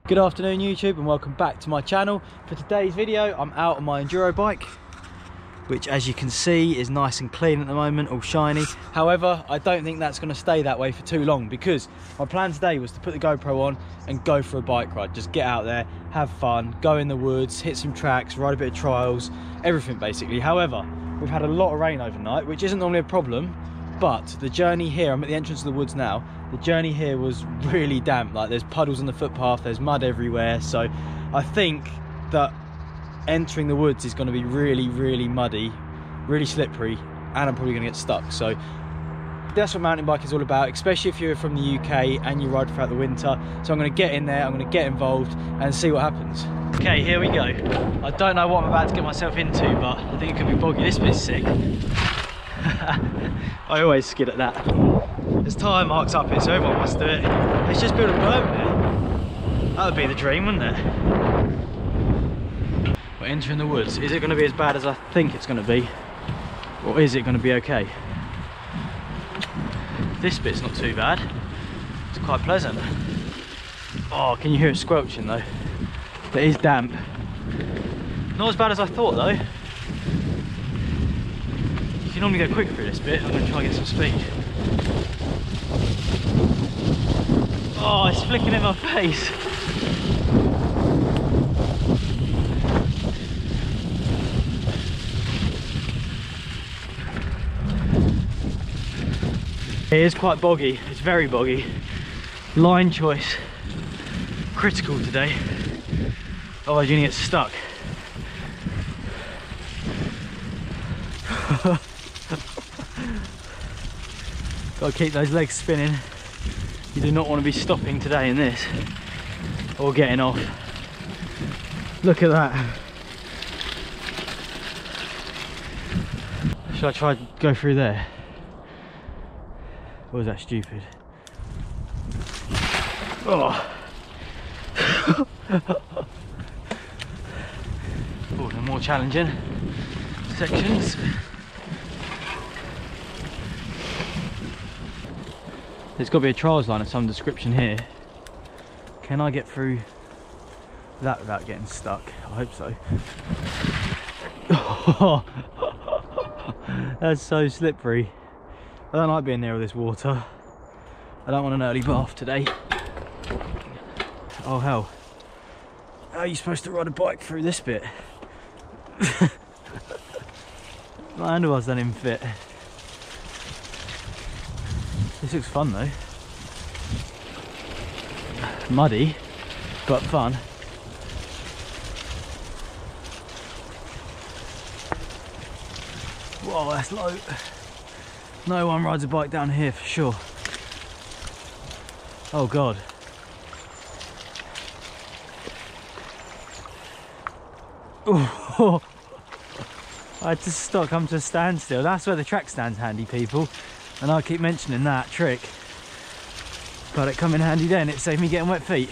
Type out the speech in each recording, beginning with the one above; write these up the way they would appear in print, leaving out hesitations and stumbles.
Good afternoon YouTube and welcome back to my channel. For today's video I'm out on my enduro bike, which as you can see is nice and clean at the moment, all shiny. However, I don't think that's going to stay that way for too long, because my plan today was to put the GoPro on and go for a bike ride. Just get out there, have fun, go in the woods, hit some tracks, ride a bit of trials, everything basically. However, we've had a lot of rain overnight, which isn't normally a problem, but the journey here, I'm at the entrance of the woods now, the journey here was really damp. Like, there's puddles on the footpath, there's mud everywhere, so I think that entering the woods is going to be really muddy, really slippery, and I'm probably going to get stuck. So that's what mountain bike is all about, especially if you're from the UK and you ride throughout the winter. So I'm going to get in there, I'm going to get involved and see what happens. Okay, here we go. I don't know what I'm about to get myself into, but I think it could be boggy. This bit's sick. I always skid at that. There's tyre marks up it, so everyone must do it. Let's just build a berm here. That would be the dream, wouldn't it? We're entering the woods. Is it going to be as bad as I think it's going to be? Or is it going to be okay? This bit's not too bad. It's quite pleasant. Oh, can you hear it squelching though? It is damp. Not as bad as I thought though. You can normally go quicker through this bit. I'm going to try and get some speed. Oh, it's flicking in my face. It is quite boggy, it's very boggy. Line choice, critical today. Otherwise you're gonna get stuck. Gotta keep those legs spinning. You do not want to be stopping today in this, or getting off. Look at that. Should I try to go through there? Or was that stupid? Oh. Oh, the more challenging sections. There's got to be a trials line of some description here. Can I get through that without getting stuck? I hope so. Oh. That's so slippery. I don't like being near all this water. I don't want an early bath today. Oh hell. How are you supposed to ride a bike through this bit? My handlebars don't even fit. This looks fun though. Muddy, but fun. Whoa, that's low. No one rides a bike down here for sure. Oh god. Oh, I had to stop, come to a standstill. That's where the track stand's handy, people. And I keep mentioning that trick. But it come in handy then, it saved me getting wet feet.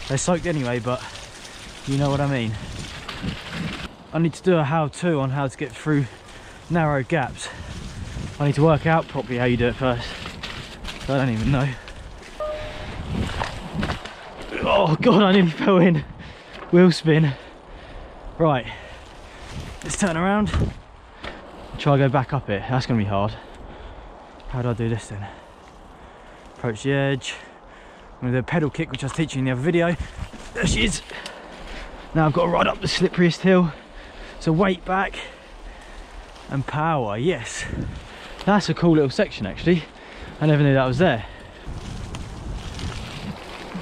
They're soaked anyway, but you know what I mean. I need to do a how-to on how to get through narrow gaps. I need to work out properly how you do it first. I don't even know. Oh god, I nearly fell in. Wheel spin. Right, let's turn around. Try to go back up it. That's going to be hard. How do I do this then? Approach the edge. I'm going to do a pedal kick, which I was teaching in the other video. There she is. Now I've got to ride up the slipperiest hill. So weight back and power. Yes. That's a cool little section actually. I never knew that was there.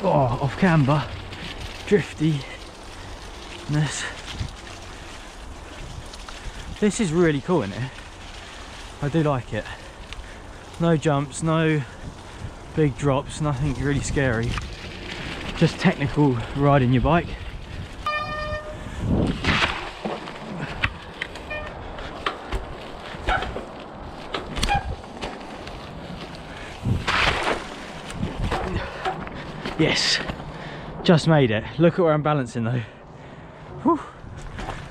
Oh, off camber. Driftiness. This is really cool in here. I do like it. No jumps, no big drops, nothing really scary. Just technical riding your bike. Yes, just made it. Look at where I'm balancing though. Whew.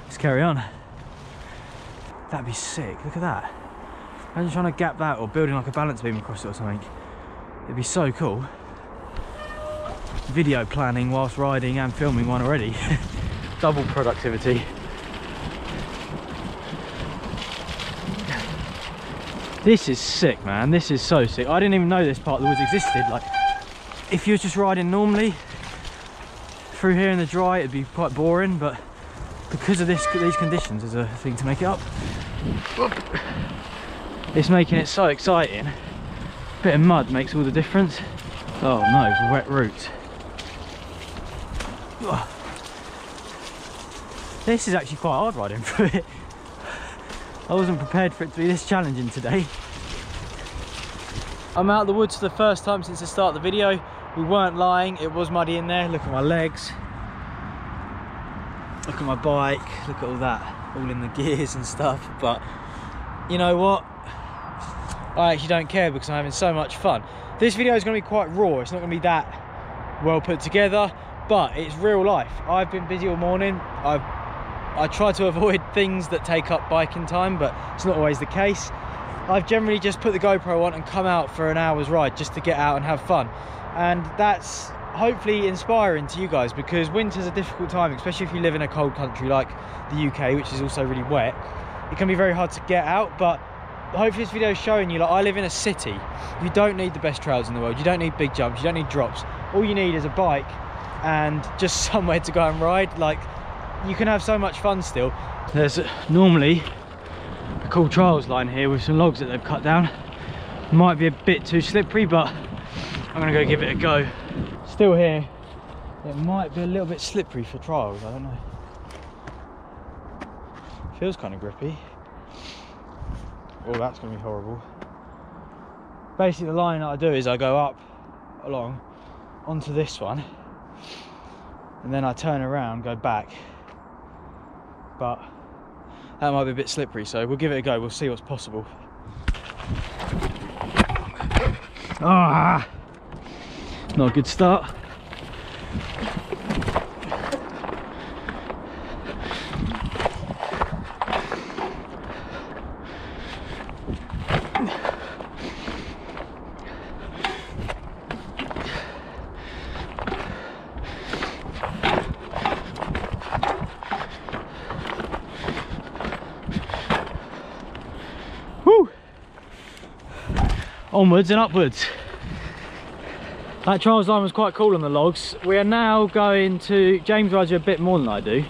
Let's carry on. That'd be sick, look at that. Imagine trying to gap that or building like a balance beam across it or something. It'd be so cool. video planning whilst riding and filming one already. Double productivity. This is sick, man. This is so sick. I didn't even know this part of the woods existed. Like, if you were just riding normally through here in the dry, it'd be quite boring, but because of these conditions, there's a thing to make it up. It's making it so exciting. A bit of mud makes all the difference. Oh no, wet roots. This is actually quite hard riding through it. I wasn't prepared for it to be this challenging today. I'm out of the woods for the first time since the start of the video. We weren't lying, it was muddy in there. Look at my legs. Look at my bike, look at all that. All in the gears and stuff. But you know what? I actually don't care because I'm having so much fun. This video is going to be quite raw. It's not going to be that well put together, but it's real life. I've been busy all morning. I try to avoid things that take up biking time, but it's not always the case. I've generally just put the GoPro on and come out for an hour's ride just to get out and have fun. And that's hopefully inspiring to you guys, because winter's a difficult time, especially if you live in a cold country like the UK, which is also really wet. It can be very hard to get out, but hopefully this video is showing you, like, I live in a city. You don't need the best trails in the world. You don't need big jumps. You don't need drops. All you need is a bike and just somewhere to go and ride. Like, you can have so much fun still. There's normally a cool trials line here with some logs that they've cut down. Might be a bit too slippery, but I'm gonna go give it a go. Still here. It might be a little bit slippery for trials, I don't know. Feels kind of grippy. Oh, that's gonna be horrible. Basically the line that I do is I go up along onto this one and then I turn around, go back, but that might be a bit slippery, so we'll give it a go. We'll see what's possible. Ah, not a good start. Onwards and upwards. That trials line was quite cool on the logs. We are now going to, James rides you a bit more than I do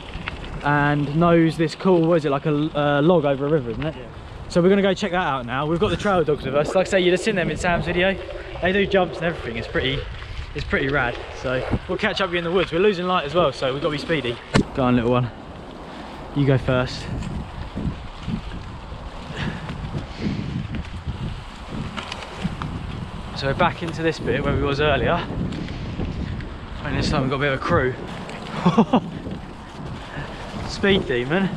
and knows this cool, what is it, like a log over a river, isn't it? Yeah. So we're going to go check that out now. We've got the trail dogs with us. Like I say, you'd have seen them in Sam's video. They do jumps and everything. It's pretty rad. So we'll catch up with you in the woods. We're losing light as well, so we've got to be speedy. Go on, little one. You go first. So we're back into this bit where we was earlier, and this time we've got a bit of a crew. Speed demon.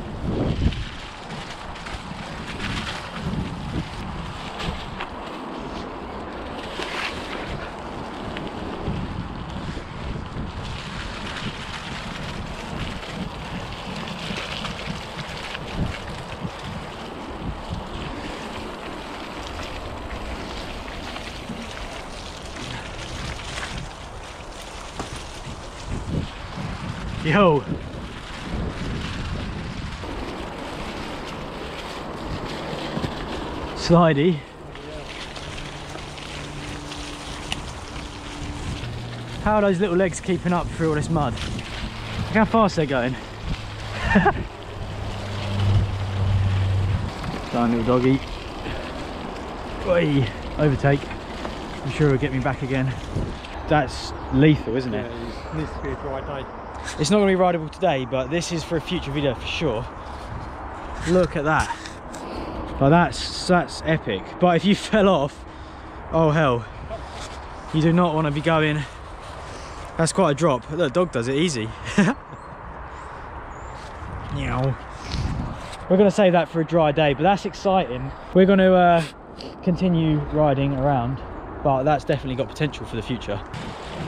Yo! Slidey. How are those little legs keeping up through all this mud? Look how fast they're going. Down, little doggy. Oi, overtake. I'm sure it'll get me back again. That's lethal, isn't it? Yeah, it needs to be a dry day. It's not going to be rideable today, but this is for a future video for sure. Look at that. Oh, that's epic. But if you fell off, oh hell. You do not want to be going. That's quite a drop. Look, the dog does it easy. Meow. We're going to save that for a dry day, but that's exciting. We're going to continue riding around, but that's definitely got potential for the future.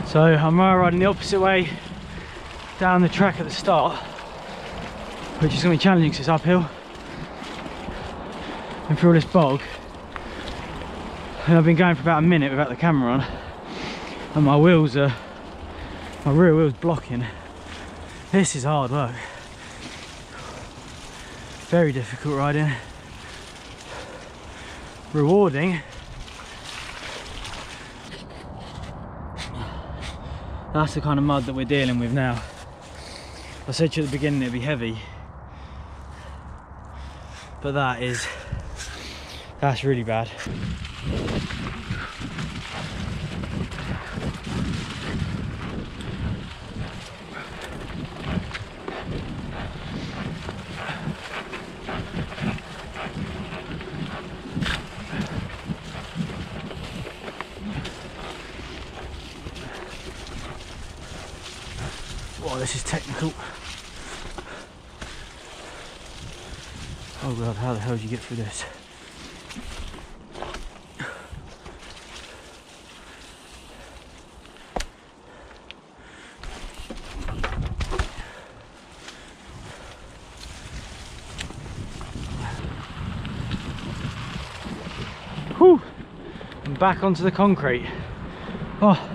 So I'm riding the opposite way down the track at the start, which is going to be challenging because it's uphill and through all this bog, and I've been going for about a minute without the camera on, and my wheels are My rear wheel's blocking. This is hard work. Very difficult riding. Rewarding. That's the kind of mud that we're dealing with now. I said to you at the beginning it'd be heavy, but that's really bad. Oh, this is technical. Oh god, how the hell did you get through this? Whew! I'm back onto the concrete. Oh.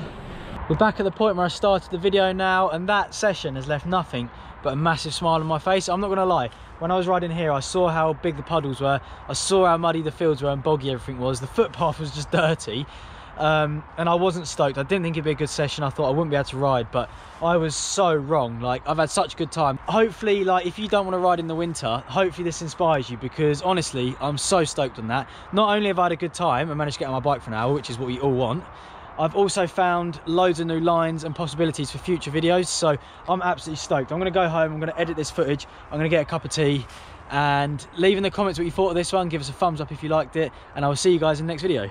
We're back at the point where I started the video now, and that session has left nothing but a massive smile on my face. I'm not gonna lie, when I was riding here I saw how big the puddles were, I saw how muddy the fields were and boggy everything was. The footpath was just dirty, and I wasn't stoked. I didn't think it'd be a good session. I thought I wouldn't be able to ride, but I was so wrong. Like, I've had such a good time. Hopefully, like, if you don't want to ride in the winter, hopefully this inspires you, because honestly I'm so stoked on that. Not only have I had a good time and managed to get on my bike for an hour, which is what we all want, I've also found loads of new lines and possibilities for future videos, so I'm absolutely stoked. I'm going to go home, I'm going to edit this footage, I'm going to get a cup of tea, and leave in the comments what you thought of this one. Give us a thumbs up if you liked it, and I will see you guys in the next video.